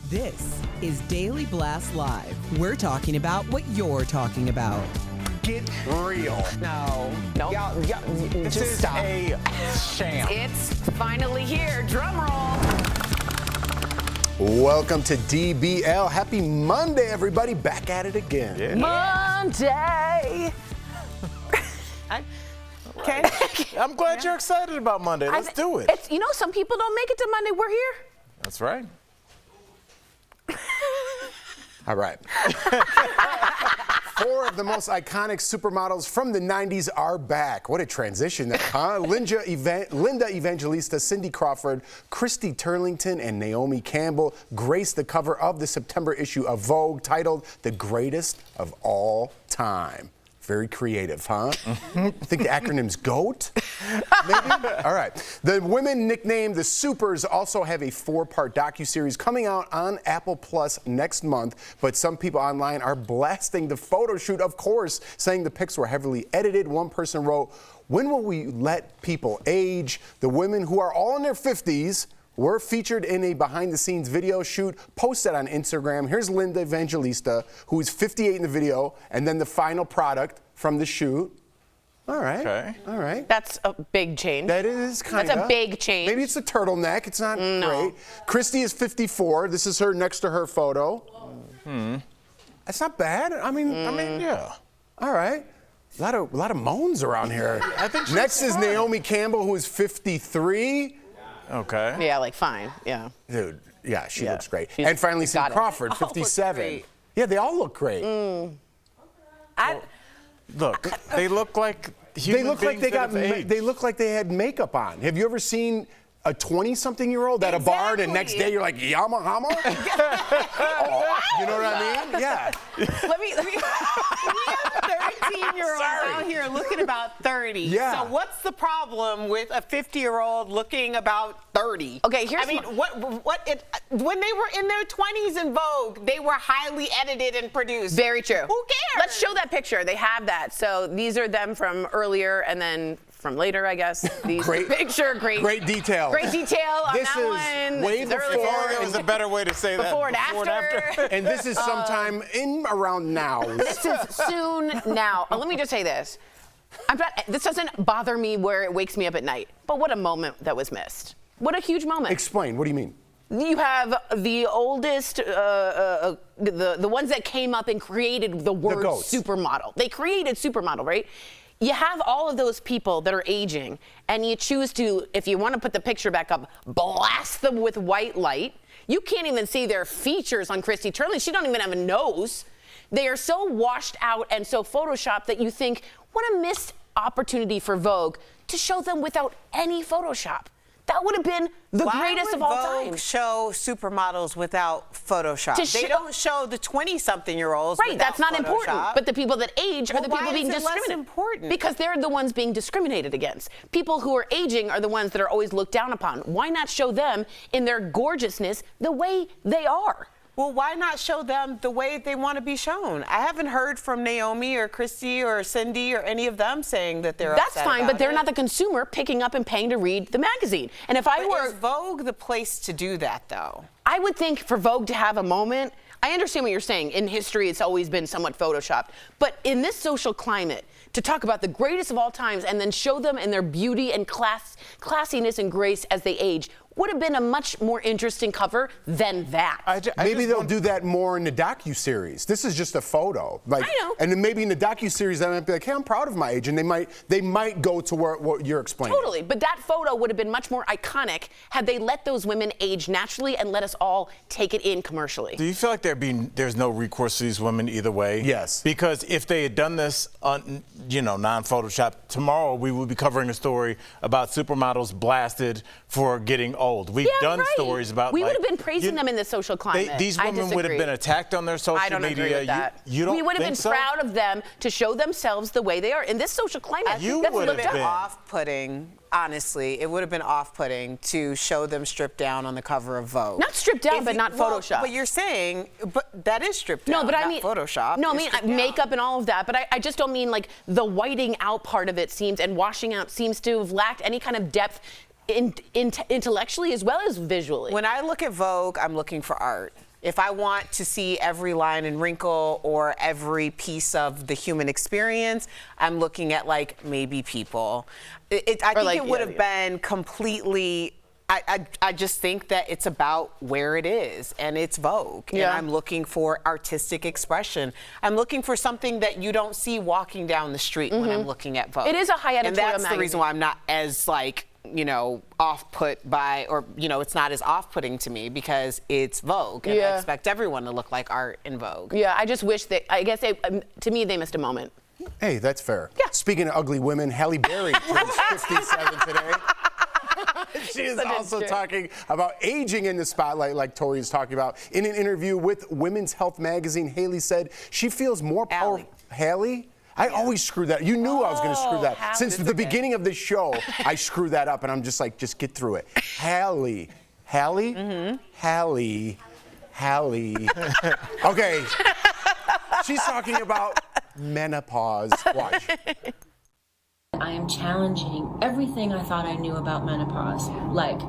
This is Daily Blast Live. We're talking about what you're talking about. Get real. No. This Just is stop. a sham. It's finally here. Drum roll. Welcome to DBL. Happy Monday, everybody. Back at it again. Yeah. Monday. Okay. I'm glad you're excited about Monday. Let's do it. It's, some people don't make it to Monday. We're here. That's right. All right. 4 of the most iconic supermodels from the 90s are back. What a transition, huh? Linda Evangelista, Cindy Crawford, Christy Turlington, and Naomi Campbell graced the cover of the September issue of Vogue titled The Greatest of All Time. Very creative, huh? I think the acronym's GOAT? Maybe? All right. The women nicknamed the Supers also have a 4-part docuseries coming out on Apple Plus next month, but some people online are blasting the photo shoot, of course, saying the pics were heavily edited. One person wrote, "When will we let people age? The women who are all in their 50s were featured in a behind-the-scenes video shoot posted on Instagram. Here's Linda Evangelista, who is 58 in the video, and then the final product from the shoot. All right. Okay. All right. That's a big change. That is kind of. That's a big change. Maybe it's a turtleneck. It's not great. Christy is 54. This is her next to her photo. That's not bad. I mean, Yeah. all right. A lot of moans around here. I think she's next is fine. Naomi Campbell, who is 53. Okay. Yeah, fine. Yeah. Dude, yeah, she Yeah. looks great. She's And finally, Cindy got it. Crawford, They all look 57. great. Yeah, they all look great. Look, they look like They human look like beings they that got. have aged. They look like they had makeup on. Have you ever seen a 20-something-year-old at a bar, and the next day you're like, Yama Hama? You know what I mean? Yeah. Let me. We have 13-year-olds out here looking about 30. Yeah. So what's the problem with a 50-year-old looking about 30? Okay, here's I mean, when they were in their 20s in Vogue, they were highly edited and produced. Very true. Who cares? Let's show that picture. They have that. So these are them from earlier and then from later, I guess. These Great picture, Great detail. Great detail on This that is one. way This is before- earlier. There was a better way to say that. Before and after. And this is sometime in around now. This is soon now. Let me just say this. This doesn't bother me where it wakes me up at night, but what a moment that was missed. What a huge moment. Explain. What do you mean? You have the oldest, the ones that came up and created the word goats. supermodel. They created supermodel, right? You have all of those people that are aging, and you choose to, if you want to put the picture back up, blast them with white light. You can't even see their features on Christy Turlington. She don't even have a nose. They are so washed out and so photoshopped that you think, what a missed opportunity for Vogue to show them without any Photoshop. That would have been the greatest of all Vogue time. show supermodels without Photoshop? They don't show the 20-something-year-olds Right, that's not without important. Photoshop. But the people that age are the Well, people why being is it less discriminated. important? Because they're the ones being discriminated against. People who are aging are the ones that are always looked down upon. Why not show them in their gorgeousness the way they are? Well, why not show them the way they want to be shown? I haven't heard from Naomi or Christy or Cindy or any of them saying that they're That's upset fine, about but they're it. not the consumer picking up and paying to read the magazine. And if I But were, is Vogue the place to do that, though? I would think for Vogue to have a moment, I understand what you're saying. In history, it's always been somewhat photoshopped. But in this social climate, to talk about the greatest of all times and then show them in their beauty and classiness and grace as they age would have been a much more interesting cover than that. Maybe they'll do that more in the docuseries. This is just a photo. Like, I know. And then maybe in the docuseries, they might be like, hey, I'm proud of my age. And they might go to what you're explaining. Totally, but that photo would have been much more iconic had they let those women age naturally and let us all take it in commercially. Do you feel like there's no recourse to these women either way? Yes. Because if they had done this on, non-Photoshop, tomorrow we would be covering a story about supermodels blasted for getting old. We've done stories about. We would have been praising them in the social climate. These I women would have been disagree. attacked on their social I don't media. agree with that. You don't We would have think been so? proud of them to show themselves the way they are in this social climate. You that's would have looked up. been. Off-putting, honestly. It would have been off-putting to show them stripped down on the cover of Vogue. Not stripped down, but not Photoshop. But you're saying, but that is stripped down. No, but I not mean Photoshop. No, I It's mean stripped down. makeup and all of that. But I just don't mean like the whiting out part of it seems and washing out seems to have lacked any kind of depth intellectually as well as visually. When I look at Vogue, I'm looking for art. If I want to see every line and wrinkle or every piece of the human experience, I'm looking at like maybe People. I think it would have been completely. I just think that it's about where it is, and it's Vogue. And I'm looking for artistic expression. I'm looking for something that you don't see walking down the street when I'm looking at Vogue. It is a high editorial magazine. And that's magazine. the reason why I'm not as like, off-put by, or, it's not as off-putting to me because it's Vogue. And I expect everyone to look like art in Vogue. Yeah, I just wish that, I guess to me, they missed a moment. Hey, that's fair. Yeah. Speaking of ugly women, Halle Berry turns 57 today. She is also talking about aging in the spotlight, like Tori is talking about. In an interview with Women's Health magazine, Halle said she feels more powerful. Halle? I always screw that. You knew I was going to screw that. Halle. Since the beginning of the show, I screw that up, and I'm just like, just get through it. Halle. Halle? Mm-hmm. Halle. Okay. She's talking about menopause. Watch. I am challenging everything I thought I knew about menopause. Like,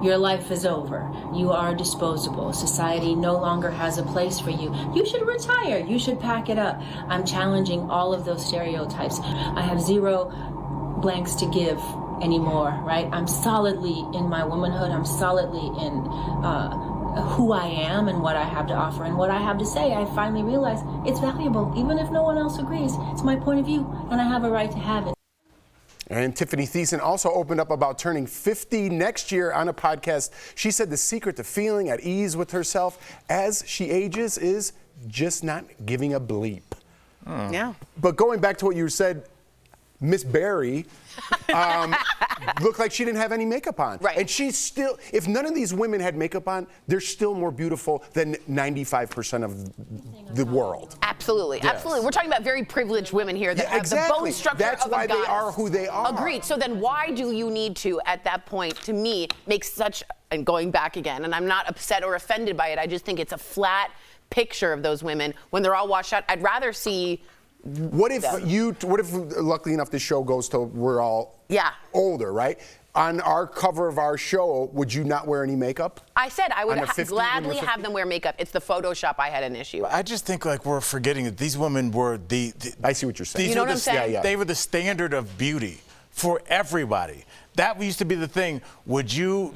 your life is over. You are disposable. Society no longer has a place for you. You should retire. You should pack it up. I'm challenging all of those stereotypes. I have zero blanks to give anymore, right? I'm solidly in my womanhood. I'm solidly in who I am and what I have to offer and what I have to say. I finally realized it's valuable, even if no one else agrees. It's my point of view, and I have a right to have it. And Tiffany Thiessen also opened up about turning 50 next year on a podcast. She said the secret to feeling at ease with herself as she ages is just not giving a bleep. Yeah. But going back to what you said, Miss Berry looked like she didn't have any makeup on. Right. And she's still, if none of these women had makeup on, they're still more beautiful than 95% of the world. Absolutely, Yes. absolutely. We're talking about very privileged women here that have the bone structure That's of a why they goddess. are who they are. Agreed. So then why do you need to, at that point, to me, make such, and going back again, and I'm not upset or offended by it, I just think it's a flat picture of those women when they're all washed out. I'd rather see. What if luckily enough this show goes to we're all older, right? On our cover of our show, would you not wear any makeup? I said I would On a 50 gladly when you're have them wear makeup. It's the Photoshop I had an issue with. I just think like we're forgetting that these women were the I see what you're saying. These You know were what I'm saying? Yeah. They were the standard of beauty for everybody. That used to be the thing. Would you,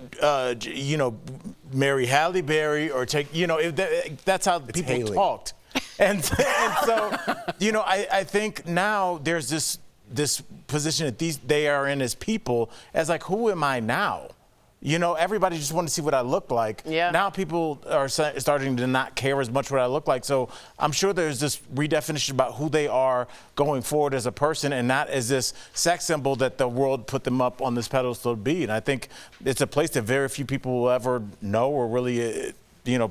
marry Halle Berry or take, that's how people Haley. talked. And so, I think now there's this position that they are in as people as like, who am I now? Everybody just wanted to see what I look like. Yeah. Now people are starting to not care as much what I look like. So I'm sure there's this redefinition about who they are going forward as a person and not as this sex symbol that the world put them up on this pedestal to be. And I think it's a place that very few people will ever know or really,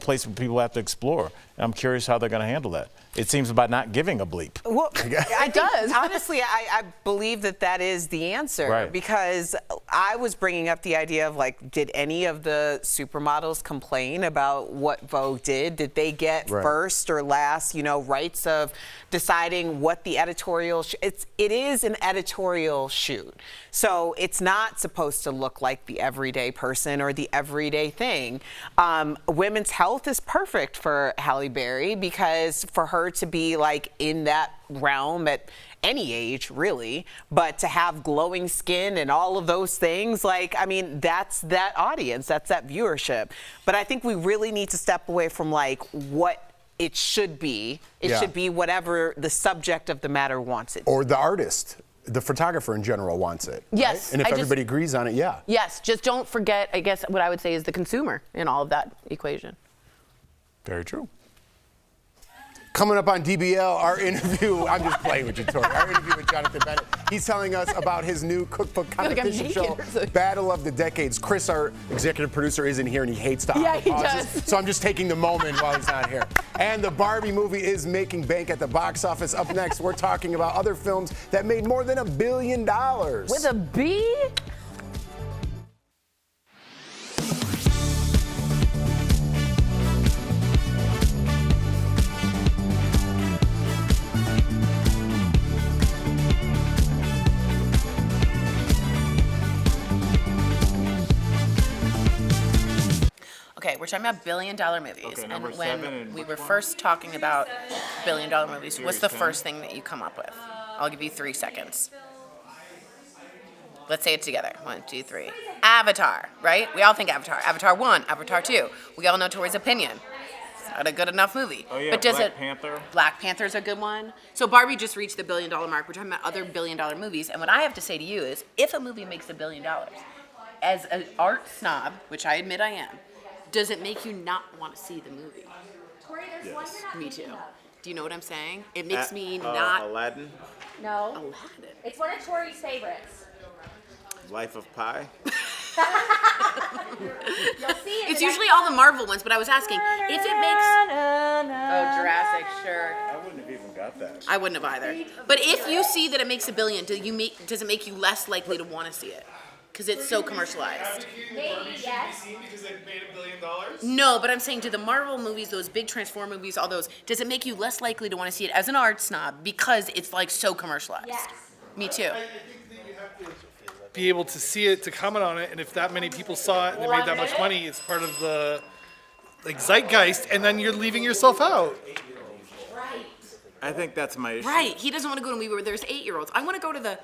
place where people have to explore. And I'm curious how they're going to handle that. It seems by not giving a bleep. Well, It does. Honestly, I believe that is the answer. Right. Because I was bringing up the idea of like, did any of the supermodels complain about what Vogue did? Did they get first or last, rights of deciding what the editorial? It is an editorial shoot, so it's not supposed to look like the everyday person or the everyday thing. Women's health is perfect for Halle Berry because for her to be like in that realm at any age really, but to have glowing skin and all of those things, that's that audience, that's that viewership. But I think we really need to step away from like what it should be. It should be whatever the subject of the matter wants it. Or the artist, the photographer in general wants it. Yes. Right? And if everybody agrees on it, Yes, just don't forget, I guess what I would say is the consumer in all of that equation. Very true. Coming up on DBL, our interview, I'm just playing with you, Tori. Our interview with Jonathan Bennett. He's telling us about his new cookbook competition show, Battle of the Decades. Chris, our executive producer, isn't here and he hates to Yeah, he pauses, does. so I'm just taking the moment while he's not here. And the Barbie movie is making bank at the box office. Up next, we're talking about other films that made more than $1 billion. With a B? Okay, we're talking about billion-dollar movies. Okay, and number when 7 and we which were one? first talking about billion-dollar movies, what's the Series 10? first thing that you come up with? I'll give you 3 seconds. Let's say it together. 1, 2, 3. Avatar, right? We all think Avatar. Avatar 1, Avatar 2. We all know Tori's opinion. It's not a good enough movie. Oh, yeah, but does Black Panther. Black Panther's a good one. So Barbie just reached the billion-dollar mark. We're talking about other billion-dollar movies. And what I have to say to you is, if a movie makes $1 billion, as an art snob, which I admit I am, does it make you not want to see the movie? Yes. Me too. Do you know what I'm saying? It makes me not. Aladdin, No. Aladdin. It's one of Tori's favorites. Life of Pi. You'll see it. It's usually all the Marvel ones, but I was asking if it makes. Oh, Jurassic, sure. I wouldn't have even got that. I wouldn't have either. But if you see that it makes $1 billion, does it make you less likely to want to see it? Because it's so commercialized. Maybe, yes. Because it made $1 billion? No, but I'm saying, do the Marvel movies, those big Transformer movies, all those, does it make you less likely to want to see it as an art snob because it's like so commercialized? Yes. Me too. I think that you have to be able to see it, to comment on it, and if that many people saw it and they made that much money, it's part of the zeitgeist, and then you're leaving yourself out. I think that's my issue. Right. He doesn't want to go to a movie where there's 8-year-olds. I want to go to the.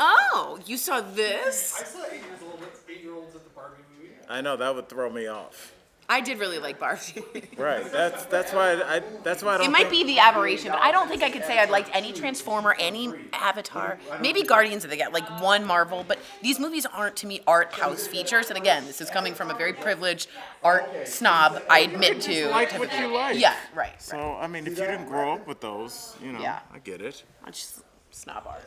Oh, you saw this? I saw 8-year-olds at the Barbie movie. I know that would throw me off. I did really like Barbie. Right. That's why I don't. It might be the aberration, but I don't think I could say I'd liked any Transformer, any Avatar, maybe Guardians of the Galaxy, like one Marvel. But these movies aren't to me art house features. And again, this is coming from a very privileged art snob. I admit to. like what you like. Yeah. Right. So I mean, if you didn't grow up with those, Yeah. I get it. I just snob art.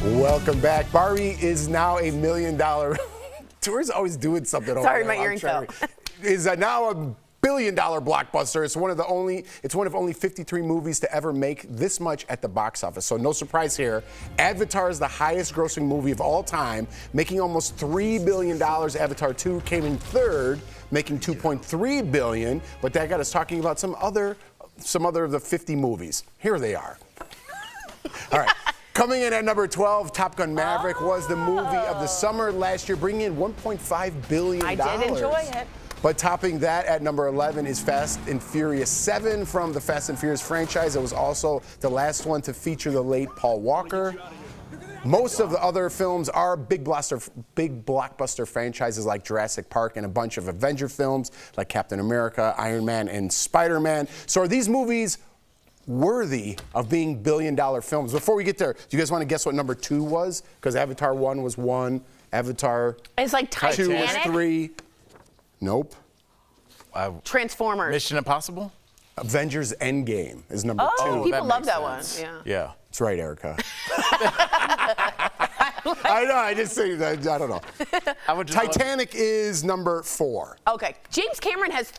Welcome back. Barbie is now $1 million. Tori's always doing something over Sorry, there. my earring fell. Is now a $1 billion blockbuster. It's one of only 53 movies to ever make this much at the box office. So no surprise here. Avatar is the highest grossing movie of all time, making almost $3 billion. Avatar 2 came in third, making $2.3 billion. But that got us talking about some other of the 50 movies. Here they are. All right. Coming in at number 12, Top Gun Maverick was the movie of the summer last year, bringing in $1.5 billion. I did enjoy it. But topping that at number 11 is Fast and Furious 7 from the Fast and Furious franchise. It was also the last one to feature the late Paul Walker. Most of the other films are big blockbuster franchises like Jurassic Park and a bunch of Avenger films like Captain America, Iron Man, and Spider-Man. So are these movies worthy of being billion-dollar films? Before we get there, do you guys want to guess what number 2 was? Because Avatar 1 was 1, Avatar It's like 2 was Titanic. 3. Nope. Transformers. Mission Impossible. Avengers Endgame is number 2. Oh, people that love makes that one. sense. Yeah. Yeah. That's right, Erica. I know, I just say that, I don't know. Titanic is number 4. Okay. James Cameron has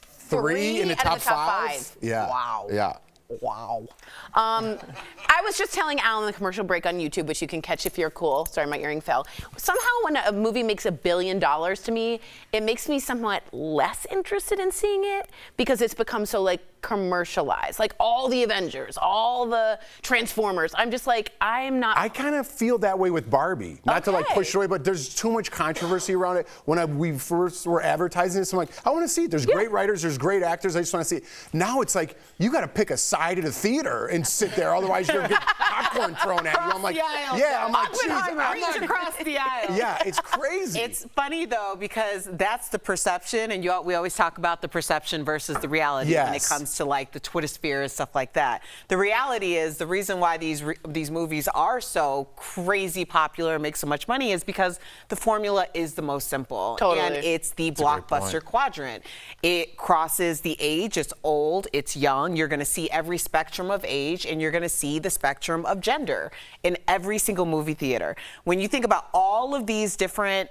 3 in the out top of the top 5? Yeah. Wow. Yeah. Wow. I was just telling Alan the commercial break on YouTube, which you can catch if you're cool. Sorry, my earring fell. Somehow when a movie makes $1 billion to me, it makes me somewhat less interested in seeing it because it's become so like commercialized. Like all the Avengers, all the Transformers. I'm just like, I'm not. I kind of feel that way with Barbie. Not to like Okay. push it away, but there's too much controversy around it. When we first were advertising this, I'm like, I want to see it. There's great writers, there's great actors. I just want to see it. Now it's like, you got to pick a side of the theater and sit there. Otherwise, you're going to get popcorn thrown at you. I'm like, yeah, I'm like, geez, I'm Reach not. across the aisle. Yeah, it's crazy. It's funny though because that's the perception, and we always talk about the perception versus the reality when it Yes. comes to like the Twitter sphere and stuff like that. The reality is the reason why these movies are so crazy popular and make so much money is because the formula is the most simple, Totally. and it's the blockbuster quadrant. It crosses the age. It's old. It's young. You're going to see every every spectrum of age, and you're going to see the spectrum of gender in every single movie theater. When you think about all of these different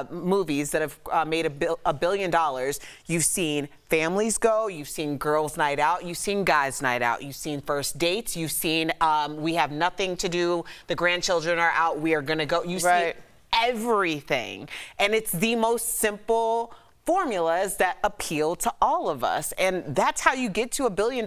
movies that have made $1 billion, you've seen families go, you've seen girls' night out, you've seen guys' night out, you've seen first dates, you've seen we have nothing to do, the grandchildren are out, we are going to go. You see everything. And it's the most simple formulas that appeal to all of us. And that's how you get to $1 billion.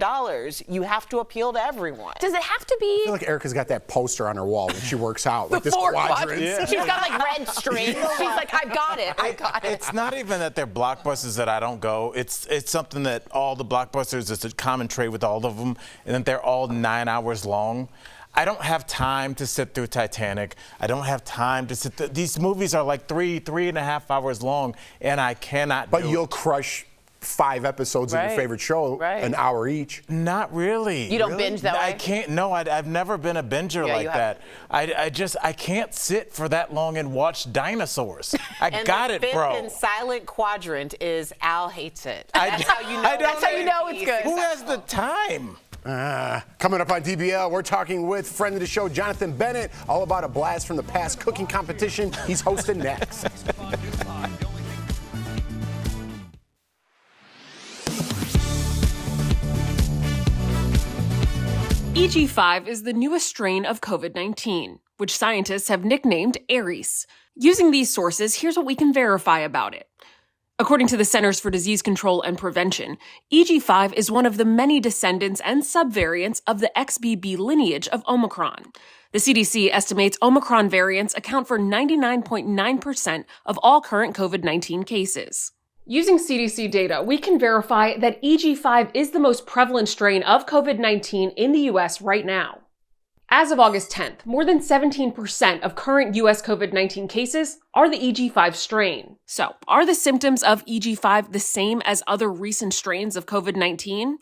You have to appeal to everyone. Does it have to be? I feel like Erica's got that poster on her wall when she works out. Like the this four quadrant. Yeah. She's got like red strings. She's like, I got it. I got it. It's not even that they're blockbusters that I don't go. It's something that all the blockbusters, it's a common trait with all of them, and that they're all 9 hours long. I don't have time to sit through Titanic. I don't have time to sit through. These movies are like 3.5 hours long, and I cannot But you'll crush 5 episodes of your favorite show, an hour each. Not really. You don't binge that way? I can't. No, I've never been a binger like that. I can't sit for that long and watch dinosaurs. I got it, bro. And the fifth and silent quadrant is Al hates it. That's how you know. That's how you know it's good. Who has the time? Coming up on DBL, we're talking with friend of the show, Jonathan Bennett, all about a blast from the past cooking competition he's hosting next. EG5 is the newest strain of COVID-19, which scientists have nicknamed Aries. Using these sources, here's what we can verify about it. According to the Centers for Disease Control and Prevention, EG5 is one of the many descendants and subvariants of the XBB lineage of Omicron. The CDC estimates Omicron variants account for 99.9% of all current COVID-19 cases. Using CDC data, we can verify that EG5 is the most prevalent strain of COVID-19 in the US right now. As of August 10th, more than 17% of current US COVID-19 cases are the EG5 strain. So, are the symptoms of EG5 the same as other recent strains of COVID-19?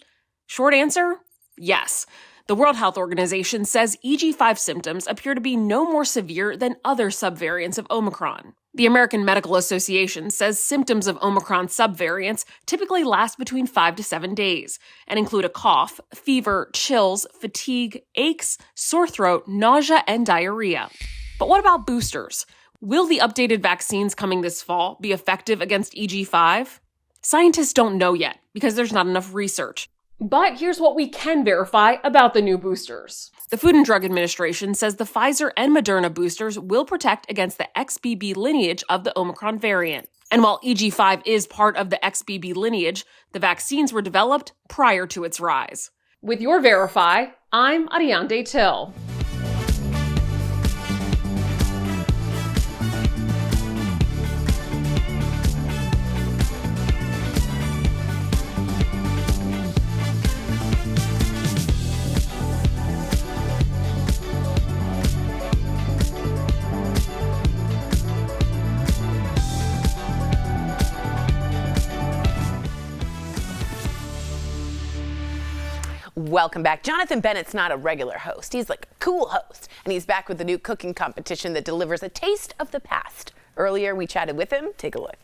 Short answer, yes. The World Health Organization says EG5 symptoms appear to be no more severe than other subvariants of Omicron. The American Medical Association says symptoms of Omicron subvariants typically last between 5 to 7 days and include a cough, fever, chills, fatigue, aches, sore throat, nausea, and diarrhea. But what about boosters? Will the updated vaccines coming this fall be effective against EG5? Scientists don't know yet because there's not enough research. But here's what we can verify about the new boosters. The Food and Drug Administration says the Pfizer and Moderna boosters will protect against the XBB lineage of the Omicron variant. And while EG5 is part of the XBB lineage, the vaccines were developed prior to its rise. With your Verify, I'm Ariande Till. Welcome back. Jonathan Bennett's not a regular host. He's like a cool host. And he's back with a new cooking competition that delivers a taste of the past. Earlier, we chatted with him. Take a look.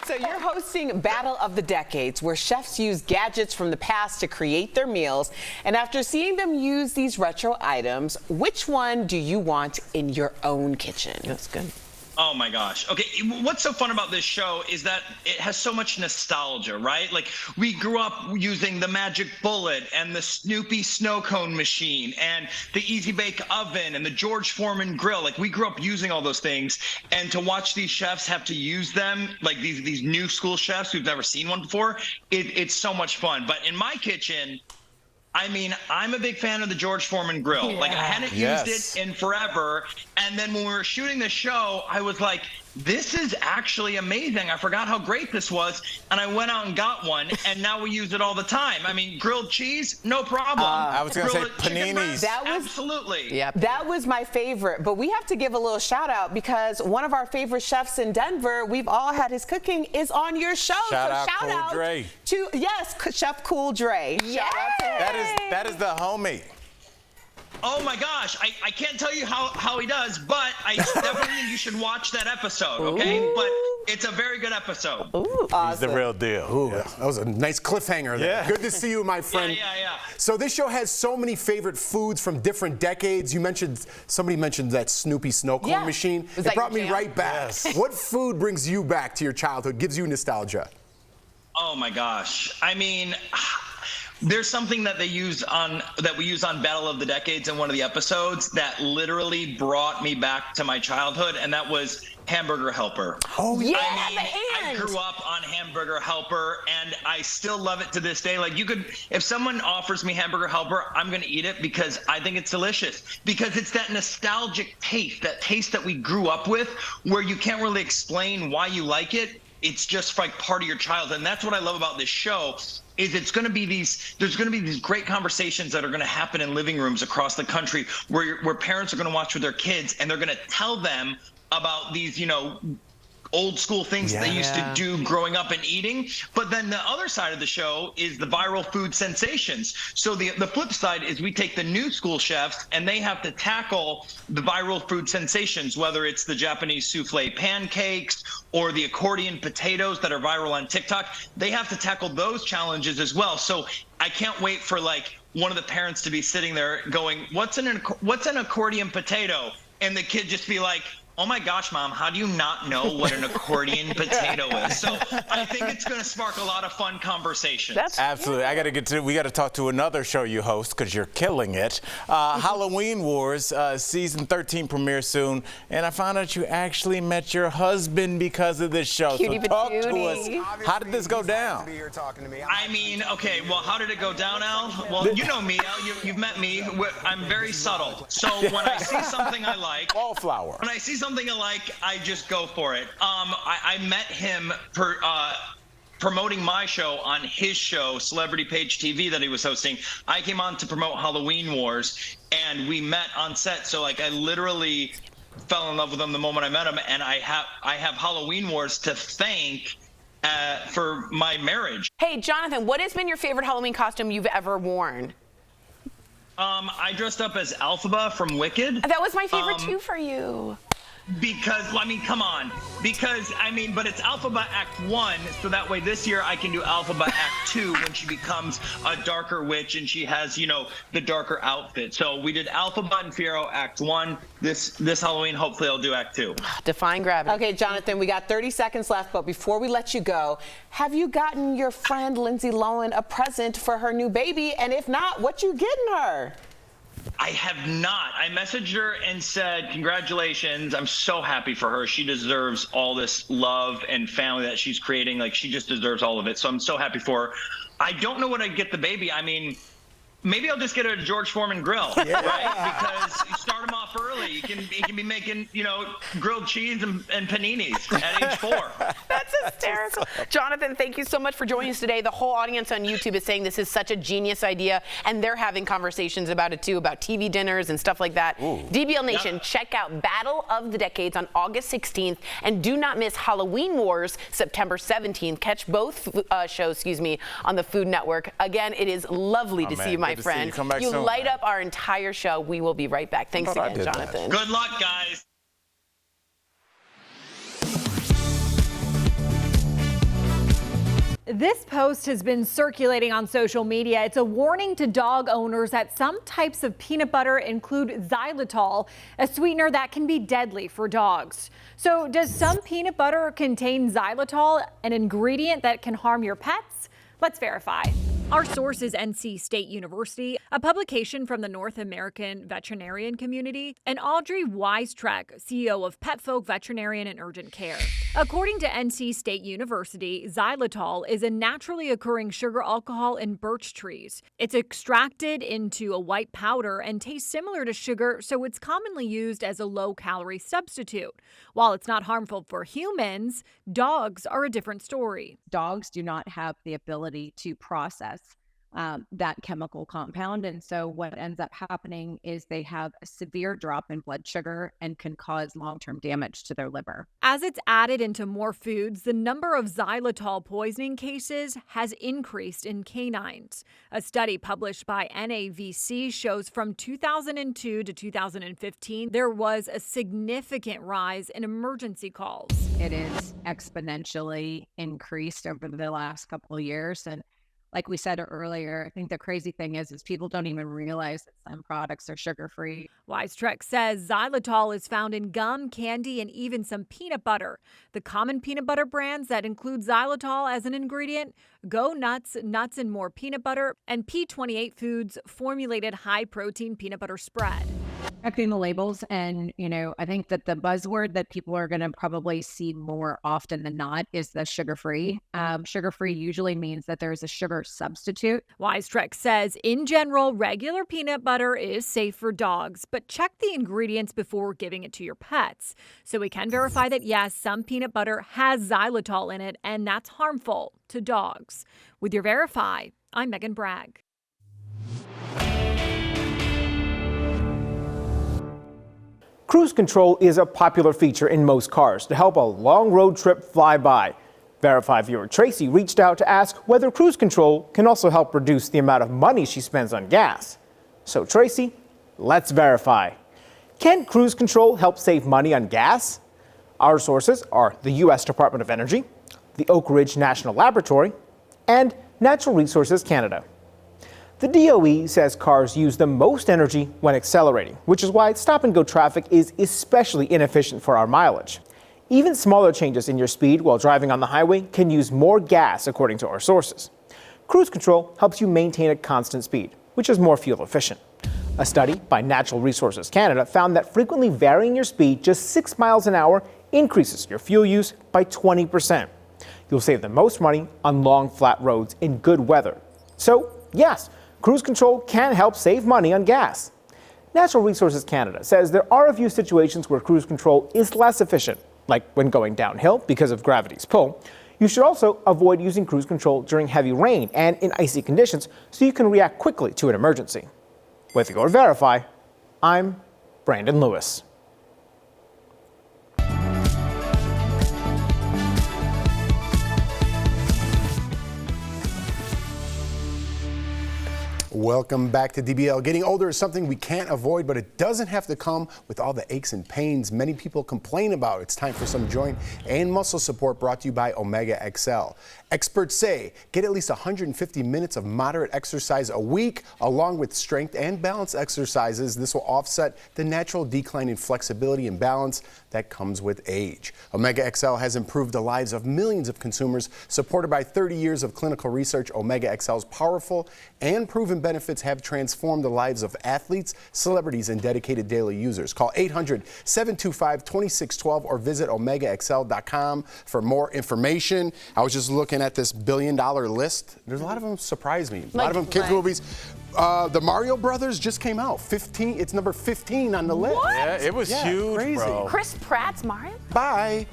So you're hosting Battle of the Decades, where chefs use gadgets from the past to create their meals. And after seeing them use these retro items, which one do you want in your own kitchen? That's good. Oh my gosh. Okay, what's so fun about this show is that it has so much nostalgia, right? Like, we grew up using the Magic Bullet and the Snoopy snow cone machine and the Easy Bake Oven and the George Foreman grill. Like, we grew up using all those things, and to watch these chefs have to use them, like these new school chefs who've never seen one before, it's so much fun. But in my kitchen, I mean, I'm a big fan of the George Foreman grill. Yeah. Like, I hadn't used it in forever. And then when we were shooting the show, I was like, this is actually amazing. I forgot how great this was. And I went out and got one, and now we use it all the time. I mean, grilled cheese, no problem. I was going to say paninis. Absolutely. Yeah, that was my favorite. But we have to give a little shout out because one of our favorite chefs in Denver, we've all had his cooking, is on your show. Shout out Dre. To Chef Cool Dre. Yes. That is the homie. Oh my gosh, I can't tell you how he does, but I definitely think you should watch that episode, okay? Ooh. But it's a very good episode. Ooh. He's the real deal. Ooh, that was a nice cliffhanger there. Yeah. Good to see you, my friend. Yeah. So this show has so many favorite foods from different decades. Somebody mentioned that Snoopy snow cone machine. Was It that brought your me jam? right back. Yes. What food brings you back to your childhood, gives you nostalgia? Oh my gosh. I mean, there's something that we use on Battle of the Decades in one of the episodes that literally brought me back to my childhood, and that was Hamburger Helper. Oh Yeah, I mean, the hand. I grew up on Hamburger Helper, and I still love it to this day. Like, if someone offers me Hamburger Helper, I'm gonna eat it because I think it's delicious. Because it's that nostalgic taste, that we grew up with, where you can't really explain why you like it. It's just like part of your childhood, and that's what I love about this show. Is there's going to be these great conversations that are going to happen in living rooms across the country where parents are going to watch with their kids, and they're going to tell them about these, old school things that they used to do growing up and eating. But then the other side of the show is the viral food sensations. So the flip side is we take the new school chefs and they have to tackle the viral food sensations, whether it's the Japanese souffle pancakes or the accordion potatoes that are viral on TikTok. They have to tackle those challenges as well. So I can't wait for like one of the parents to be sitting there going, what's an accordion potato? And the kid just be like, oh my gosh, Mom, how do you not know what an accordion potato is? So I think it's going to spark a lot of fun conversations. Absolutely. We got to talk to another show you host because you're killing it. Halloween Wars season 13 premieres soon, and I found out you actually met your husband because of this show. Cutie so talk to patootie. us. How did this go down? I mean, okay, well, how did it go down, Al? Well, you know me, Al. You've met me. I'm very subtle. So when I see something I like, Wallflower. When I see something I like, I just go for it. I met him promoting my show on his show, Celebrity Page TV, that he was hosting. I came on to promote Halloween Wars, and we met on set. So like I literally fell in love with him the moment I met him, and I have Halloween Wars to thank for my marriage. Hey, Jonathan, what has been your favorite Halloween costume you've ever worn? I dressed up as Elphaba from Wicked. That was my favorite too for you. Because, I mean, come on. Because, I mean, but it's Elphaba Act 1, so that way this year I can do Elphaba Act 2 when she becomes a darker witch and she has, the darker outfit. So we did Elphaba and Fiyero Act 1. This Halloween, hopefully I'll do Act 2. Defying gravity. Okay, Jonathan, we got 30 seconds left, but before we let you go, have you gotten your friend Lindsay Lohan a present for her new baby? And if not, what you getting her? I have not. I messaged her and said, congratulations. I'm so happy for her. She deserves all this love and family that she's creating. Like, she just deserves all of it. So I'm so happy for her. I don't know what I'd get the baby. I mean, maybe I'll just get a George Foreman grill, right? Because you start him off early. He can be making, grilled cheese and paninis at age 4. That's hysterical. Jonathan, thank you so much for joining us today. The whole audience on YouTube is saying this is such a genius idea, and they're having conversations about it too, about TV dinners and stuff like that. Ooh. DBL Nation, check out Battle of the Decades on August 16th, and do not miss Halloween Wars September 17th. Catch both shows, on the Food Network. Again, it is lovely to see you, my friend. You light up our entire show. We will be right back. Thanks again, Jonathan. Good luck, guys. This post has been circulating on social media. It's a warning to dog owners that some types of peanut butter include xylitol, a sweetener that can be deadly for dogs. So does some peanut butter contain xylitol, an ingredient that can harm your pets? Let's verify. Our source is NC State University, a publication from the North American veterinarian community, and Audrey Weistrek, CEO of Pet Folk Veterinarian and Urgent Care. According to NC State University, xylitol is a naturally occurring sugar alcohol in birch trees. It's extracted into a white powder and tastes similar to sugar, so it's commonly used as a low-calorie substitute. While it's not harmful for humans, dogs are a different story. Dogs do not have the ability to process that chemical compound. And so what ends up happening is they have a severe drop in blood sugar and can cause long-term damage to their liver. As it's added into more foods, the number of xylitol poisoning cases has increased in canines. A study published by NAVC shows from 2002 to 2015, there was a significant rise in emergency calls. It is exponentially increased over the last couple of years. And like we said earlier, I think the crazy thing is people don't even realize that some products are sugar-free. Wisecrack says xylitol is found in gum, candy, and even some peanut butter. The common peanut butter brands that include xylitol as an ingredient: Go Nuts, Nuts and More Peanut Butter, and P28 Foods formulated high-protein peanut butter spread. Checking the labels, and I think that the buzzword that people are going to probably see more often than not is the sugar-free. Sugar-free usually means that there's a sugar substitute. Wisecrack says, in general, regular peanut butter is safe for dogs, but check the ingredients before giving it to your pets. So we can verify that, yes, some peanut butter has xylitol in it, and that's harmful to dogs. With your Verify, I'm Megan Bragg. Cruise control is a popular feature in most cars to help a long road trip fly by. Verify viewer Tracy reached out to ask whether cruise control can also help reduce the amount of money she spends on gas. So Tracy, let's verify. Can cruise control help save money on gas? Our sources are the U.S. Department of Energy, the Oak Ridge National Laboratory, and Natural Resources Canada. The DOE says cars use the most energy when accelerating, which is why stop-and-go traffic is especially inefficient for our mileage. Even smaller changes in your speed while driving on the highway can use more gas, according to our sources. Cruise control helps you maintain a constant speed, which is more fuel efficient. A study by Natural Resources Canada found that frequently varying your speed just 6 miles an hour increases your fuel use by 20%. You'll save the most money on long, flat roads in good weather. So, yes, cruise control can help save money on gas. Natural Resources Canada says there are a few situations where cruise control is less efficient, like when going downhill because of gravity's pull. You should also avoid using cruise control during heavy rain and in icy conditions so you can react quickly to an emergency. With your Verify, I'm Brandon Lewis. Welcome back to DBL. Getting older is something we can't avoid, but it doesn't have to come with all the aches and pains many people complain about. It's time for some joint and muscle support, brought to you by Omega XL. Experts say get at least 150 minutes of moderate exercise a week, along with strength and balance exercises. This will offset the natural decline in flexibility and balance that comes with age. Omega XL has improved the lives of millions of consumers. Supported by 30 years of clinical research, Omega XL's powerful and proven benefits have transformed the lives of athletes, celebrities, and dedicated daily users. Call 800-725-2612 or visit OmegaXL.com for more information. I was just looking at this billion-dollar list. There's a lot of them surprise me. A lot of them kids movies. The Mario Brothers just came out. 15. It's number 15 on the list. What? Yeah, it was huge, crazy. bro. Chris Pratt's Mario? Bye.